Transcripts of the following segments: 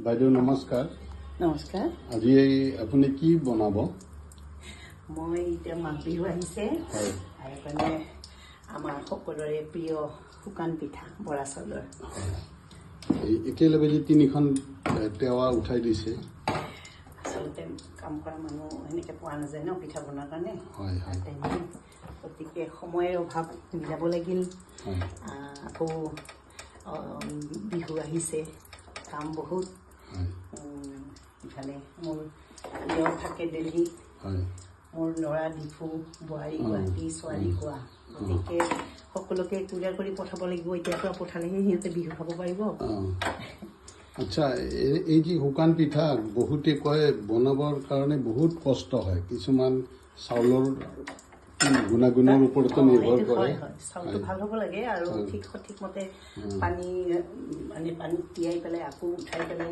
বাইদেউ নমস্কাৰ। নমস্কাৰ। আজি আপুনি কি বনাব? মই এতিয়া মাঘ বিহু আহিছে আৰু কাৰণে আমাৰ সকলোৰে প্ৰিয় শুকান পিঠা বৰা চাউলৰ। একেলগে যে তিনিখন টেৱা উঠাই দিছে। আচলতে কাম কৰা মানুহ সেনেকৈ পোৱা নাযায় ন পিঠা বনোৱাৰ কাৰণে। গতিকে সময়ৰ অভাৱ মিলাব লাগিল। আকৌ বিহু আহিছে, কাম বহুত। ইফালে মোৰ দেও থাকে দিল্লীত, মোৰ ল'ৰা ডিফু, বোৱাৰী গুৱাহাটী, ছোৱালী গোৱা। গতিকে সকলোকে ক্লিয়াৰ কৰি পঠাব লাগিব। এতিয়াৰ পৰা পঠালেহে সিহঁতে বিহু খাব পাৰিব। আচ্ছা, এই যে শুকান পিঠা বহুতে কয় বনাবৰ কাৰণে বহুত কষ্ট হয়। কিছুমান চাউলৰ গুণাগুণৰ ওপৰতো নিৰ্ভৰ কৰে। চাউলটো ভাল হ'ব লাগে আৰু সঠিক মতে পানীত তিয়াই পেলাই আকৌ উঠাই পেলাই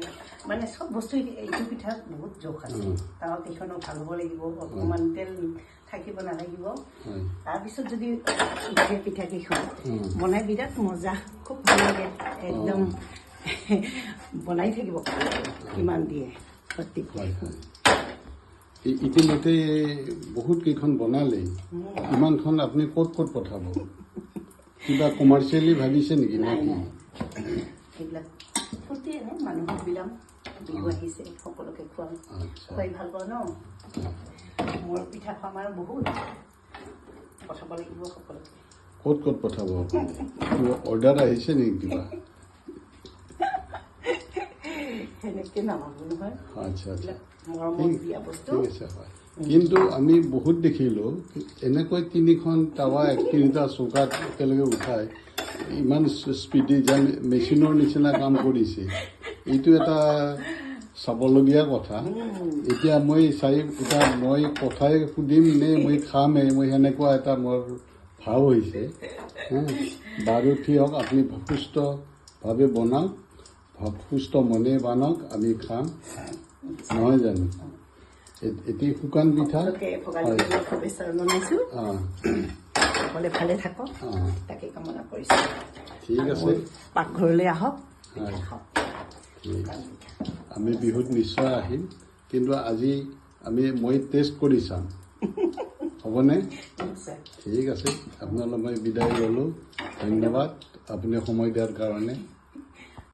মানে চব বস্তু এইটো পিঠাত বহুত জোখ আছে। তাৱা কেইখনো ভাল হ'ব লাগিব, অকণমান তেল থাকিব নালাগিব। তাৰপিছত যদি উঠে পিঠা কেইখন বনাই বিৰাট মজা, খুব ভাল লাগে। একদম বনাই থাকিব পাৰে কিমান দিয়ে। ইতিমধ্যে বহুত কেইখন বনালেই, ইমানখন আপুনি ক'ত ক'ত পঠাব? কিবা কমাৰ্চিয়েলি ভাবিছে নেকি? সেইবিলাক ফূৰ্তি এনে মানুহক বিলাম। বিহু আহিছে, সকলোকে খুৱাম। খুৱাই ভাল পাওঁ ন। মোৰ পিঠা খোৱা মানুহ বহুত, পঠাব লাগিব সকলোকে। ক'ত ক'ত পঠাব? কিবা অৰ্ডাৰ আহিছে নেকি কিবা? সেনেকে নাভাবো নহয়। আচ্ছা আচ্ছা, মৰমত দিয়া বস্তু। ঠিক আছে, হয়। কিন্তু আমি বহুত দেখিলোঁ এনেকৈ তিনিখন টাৱা তিনিটা চৌকাত একেলগে উঠাই ইমান স্পীডি যেন মেচিনৰ নিচিনা কাম কৰিছে। এইটো এটা চাবলগীয়া কথা। এতিয়া মই কথাই সুধিম নে মই খামে, মই সেনেকুৱা এটা মোৰ ভাৱ হৈছে। বাৰু ঠিক হওক, আপুনি সুস্থভাৱে বনাওক, সুস্থ মনে বানক, আমি খাম, নহয় জানো? এটি শুকান পিঠা শুভেচ্ছা জনাইছোঁ। সকলোৱে ভালে থাকক, তাকে কামনা কৰিছোঁ। ঠিক আছে, পাকঘৰলৈ আহক। আমি বিহুত নিশ্চয় আহিম, কিন্তু আজি মই টেষ্ট কৰি চাম, হ'বনে? ঠিক আছে, আপোনালোক মই বিদায় ল'লোঁ। ধন্যবাদ আপুনি সময় দিয়াৰ কাৰণে।